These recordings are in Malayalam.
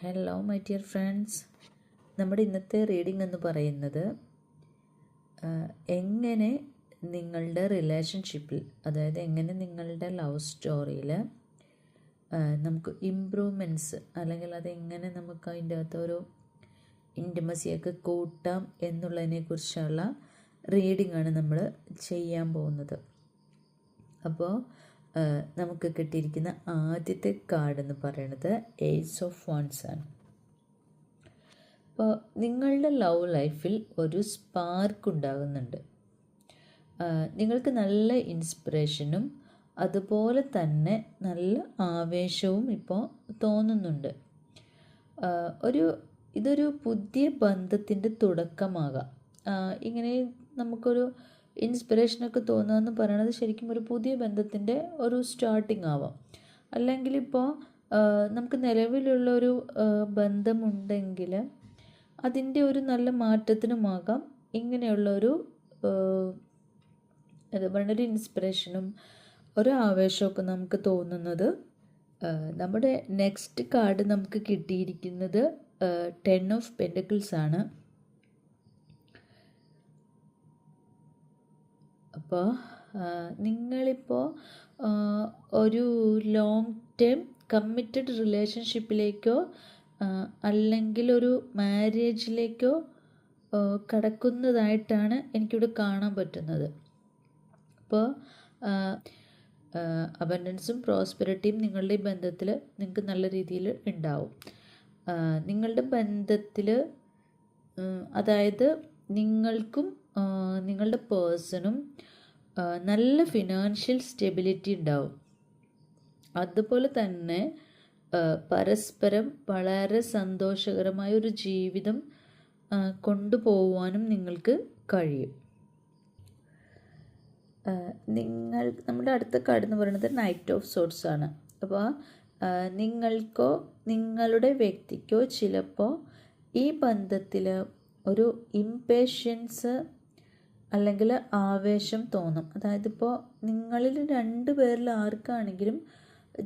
ഹലോ മൈ ഡിയർ ഫ്രണ്ട്സ്, നമ്മുടെ ഇന്നത്തെ റീഡിംഗ് എന്ന് പറയുന്നത് എങ്ങനെ നിങ്ങളുടെ റിലേഷൻഷിപ്പിൽ, അതായത് എങ്ങനെ നിങ്ങളുടെ ലവ് സ്റ്റോറിയിൽ നമുക്ക് ഇമ്പ്രൂവ്മെൻറ്റ്സ് അല്ലെങ്കിൽ അതെങ്ങനെ നമുക്ക് അതിൻ്റെ അകത്തൊരു ഇൻറ്റിമസിയൊക്കെ കൂട്ടാം എന്നുള്ളതിനെക്കുറിച്ചുള്ള റീഡിംഗ് ആണ് നമ്മൾ ചെയ്യാൻ പോകുന്നത്. അപ്പോൾ നമുക്ക് കിട്ടിയിരിക്കുന്ന ആദ്യത്തെ കാർഡ് എന്ന് പറയുന്നത് ഏസ് ഓഫ് വൺസ് ആണ്. അപ്പോൾ നിങ്ങളുടെ ലവ് ലൈഫിൽ ഒരു സ്പാർക്ക് ഉണ്ടാകുന്നുണ്ട്. നിങ്ങൾക്ക് നല്ല ഇൻസ്പിറേഷനും അതുപോലെ തന്നെ നല്ല ആവേശവും ഇപ്പോൾ തോന്നുന്നുണ്ട്. ഇതൊരു പുതിയ ബന്ധത്തിൻ്റെ തുടക്കമാകാം. ഇങ്ങനെ നമുക്കൊരു ഇൻസ്പിറേഷനൊക്കെ തോന്നുകയെന്ന് പറയുന്നത് ശരിക്കും ഒരു പുതിയ ബന്ധത്തിൻ്റെ ഒരു സ്റ്റാർട്ടിങ് ആവാം. അല്ലെങ്കിൽ ഇപ്പോൾ നമുക്ക് നിലവിലുള്ളൊരു ബന്ധമുണ്ടെങ്കിൽ അതിൻ്റെ ഒരു നല്ല മാറ്റത്തിനുമാകാം ഇങ്ങനെയുള്ളൊരു എന്താ പറയുക, ഒരു ഇൻസ്പിറേഷനും ഒരു ആവേശമൊക്കെ നമുക്ക് തോന്നുന്നത്. നമ്മുടെ നെക്സ്റ്റ് കാർഡ് നമുക്ക് കിട്ടിയിരിക്കുന്നത് 10 ഓഫ് പെൻറ്റക്കിൾസ് ആണ്. അപ്പോൾ നിങ്ങളിപ്പോൾ ഒരു ലോങ് ടേം കമ്മിറ്റഡ് റിലേഷൻഷിപ്പിലേക്കോ അല്ലെങ്കിൽ ഒരു മാരേജിലേക്കോ കടക്കുന്നതായിട്ടാണ് എനിക്കിവിടെ കാണാൻ പറ്റുന്നത്. അപ്പോൾ അബൻഡൻസും പ്രോസ്പെരിറ്റിയും നിങ്ങളുടെ ഈ ബന്ധത്തിൽ നിങ്ങൾക്ക് നല്ല രീതിയിൽ ഉണ്ടാവും. നിങ്ങളുടെ ബന്ധത്തിൽ അതായത് നിങ്ങൾക്കും നിങ്ങളുടെ പേഴ്സണും നല്ല ഫിനാൻഷ്യൽ സ്റ്റെബിലിറ്റി ഉണ്ടാവും. അതുപോലെ തന്നെ പരസ്പരം വളരെ സന്തോഷകരമായ ഒരു ജീവിതം കൊണ്ടുപോകാനും നിങ്ങൾക്ക് കഴിയും. നമ്മുടെ അടുത്ത കാർഡ് എന്ന് പറയുന്നത് നൈറ്റ് ഓഫ് സോർട്സ് ആണ്. അപ്പോൾ നിങ്ങൾക്കോ നിങ്ങളുടെ വ്യക്തിക്കോ ചിലപ്പോൾ ഈ ബന്ധത്തിൽ ഒരു ഇംപേഷ്യൻസ് അല്ലെങ്കിൽ ആവേശം തോന്നും. അതായത് ഇപ്പോൾ നിങ്ങളിൽ 2 പേരിൽ ആർക്കാണെങ്കിലും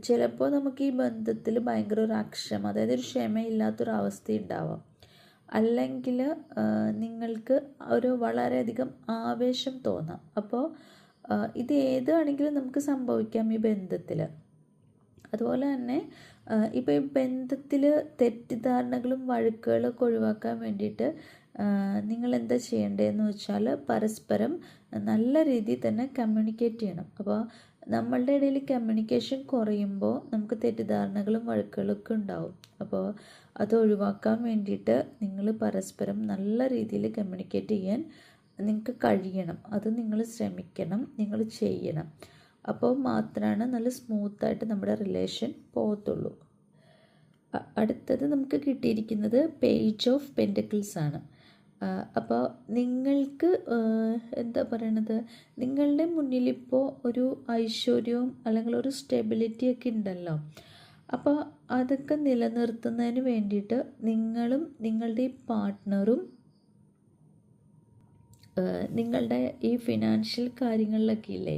ചിലപ്പോൾ നമുക്ക് ഈ ബന്ധത്തിൽ ഭയങ്കര ഒരു അക്ഷമ, അതായത് ഒരു ക്ഷമയില്ലാത്തൊരവസ്ഥ ഉണ്ടാവാം. അല്ലെങ്കിൽ നിങ്ങൾക്ക് ഒരു വളരെയധികം ആവേശം തോന്നാം. അപ്പോൾ ഇത് ഏതാണെങ്കിലും നമുക്ക് സംഭവിക്കാം ഈ ബന്ധത്തിൽ. അതുപോലെ തന്നെ ഇപ്പോൾ ഈ ബന്ധത്തിൽ തെറ്റിദ്ധാരണകളും വഴക്കുകളൊക്കെ ഒഴിവാക്കാൻ വേണ്ടിയിട്ട് നിങ്ങൾ എന്താ ചെയ്യേണ്ടതെന്ന് വെച്ചാൽ പരസ്പരം നല്ല രീതിയിൽ തന്നെ കമ്മ്യൂണിക്കേറ്റ് ചെയ്യണം. അപ്പോൾ നമ്മളുടെ ഇടയിൽ കമ്മ്യൂണിക്കേഷൻ കുറയുമ്പോൾ നമുക്ക് തെറ്റിദ്ധാരണകളും വഴക്കുകളൊക്കെ ഉണ്ടാവും. അപ്പോൾ അത് ഒഴിവാക്കാൻ വേണ്ടിയിട്ട് നിങ്ങൾ പരസ്പരം നല്ല രീതിയിൽ കമ്മ്യൂണിക്കേറ്റ് ചെയ്യാൻ നിങ്ങൾക്ക് കഴിയണം. അത് നിങ്ങൾ ശ്രമിക്കണം, നിങ്ങൾ ചെയ്യണം. അപ്പോൾ മാത്രമാണ് നല്ല സ്മൂത്തായിട്ട് നമ്മുടെ റിലേഷൻ പോകത്തുള്ളൂ. അടുത്തത് നമുക്ക് കിട്ടിയിരിക്കുന്നത് പേജ് ഓഫ് പെൻറ്റക്കിൾസ് ആണ്. അപ്പോൾ നിങ്ങൾക്ക് എന്താ പറയണത്, നിങ്ങളുടെ മുന്നിലിപ്പോൾ ഒരു ഐശ്വര്യവും അല്ലെങ്കിൽ ഒരു സ്റ്റെബിലിറ്റിയൊക്കെ ഉണ്ടല്ലോ. അപ്പോൾ അതൊക്കെ നിലനിർത്തുന്നതിന് വേണ്ടിയിട്ട് നിങ്ങളും നിങ്ങളുടെ ഈ പാർട്ട്ണറും നിങ്ങളുടെ ഈ ഫിനാൻഷ്യൽ കാര്യങ്ങളിലൊക്കെ ഇല്ലേ,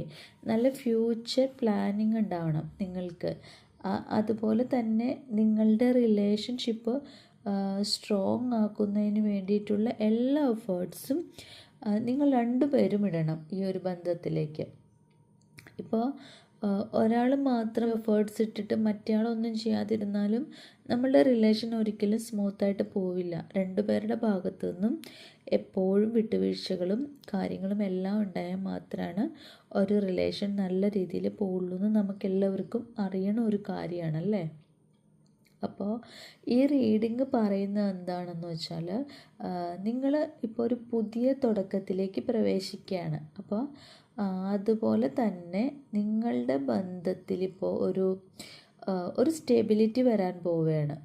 നല്ല ഫ്യൂച്ചർ പ്ലാനിങ് ഉണ്ടാവണം നിങ്ങൾക്ക്. അതുപോലെ തന്നെ നിങ്ങളുടെ റിലേഷൻഷിപ്പ് സ്ട്രോങ് ആക്കുന്നതിന് വേണ്ടിയിട്ടുള്ള എല്ലാ എഫേർട്സും നിങ്ങൾ 2 പേരും ഇടണം ഈ ഒരു ബന്ധത്തിലേക്ക്. ഇപ്പോൾ ഒരാൾ മാത്രം എഫേർട്സ് ഇട്ടിട്ട് മറ്റേയാളൊന്നും ചെയ്യാതിരുന്നാലും നമ്മളുടെ റിലേഷൻ ഒരിക്കലും സ്മൂത്തായിട്ട് പോവില്ല. 2 പേരുടെ ഭാഗത്തു നിന്നും എപ്പോഴും വിട്ടുവീഴ്ചകളും കാര്യങ്ങളും എല്ലാം ഉണ്ടായാൽ മാത്രമാണ് ഒരു റിലേഷൻ നല്ല രീതിയിൽ പോവുള്ളൂ എന്ന് നമുക്കെല്ലാവർക്കും അറിയണ ഒരു കാര്യമാണല്ലേ. അപ്പോൾ ഈ റീഡിങ് പറയുന്നത് എന്താണെന്ന് വെച്ചാൽ നിങ്ങൾ ഇപ്പോൾ ഒരു പുതിയ തുടക്കത്തിലേക്ക് പ്രവേശിക്കുകയാണ്. അപ്പോൾ അതുപോലെ തന്നെ നിങ്ങളുടെ ബന്ധത്തിൽ ഇപ്പോൾ ഒരു സ്റ്റെബിലിറ്റി വരാൻ പോവുകയാണ്.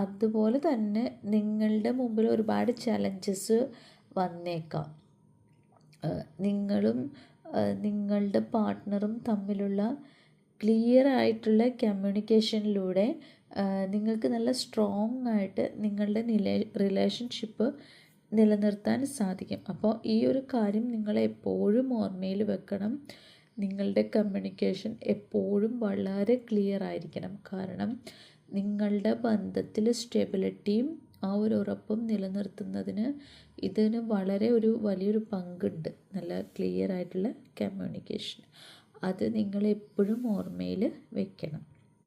അതുപോലെ തന്നെ നിങ്ങളുടെ മുമ്പിൽ ഒരുപാട് ചലഞ്ചസ് വന്നേക്കാം. നിങ്ങളും നിങ്ങളുടെ പാർട്ട്ണറും തമ്മിലുള്ള ക്ലിയർ ആയിട്ടുള്ള കമ്മ്യൂണിക്കേഷനിലൂടെ നിങ്ങൾക്ക് നല്ല സ്ട്രോങ് ആയിട്ട് നിങ്ങളുടെ റിലേഷൻഷിപ്പ് നിലനിർത്താൻ സാധിക്കും. അപ്പോൾ ഈ ഒരു കാര്യം നിങ്ങൾ എപ്പോഴും ഓർമ്മയിൽ വെക്കണം. നിങ്ങളുടെ കമ്മ്യൂണിക്കേഷൻ എപ്പോഴും വളരെ ക്ലിയർ ആയിരിക്കണം. കാരണം നിങ്ങളുടെ ബന്ധത്തിൽ സ്റ്റെബിലിറ്റിയും ആ ഒരു ഉറപ്പും നിലനിർത്തുന്നതിന് ഇതിന് വളരെ വലിയൊരു പങ്കുണ്ട്. നല്ല ക്ലിയർ ആയിട്ടുള്ള കമ്മ്യൂണിക്കേഷൻ, അത് നിങ്ങൾ എപ്പോഴും ഓർമ്മയിൽ വെക്കണം.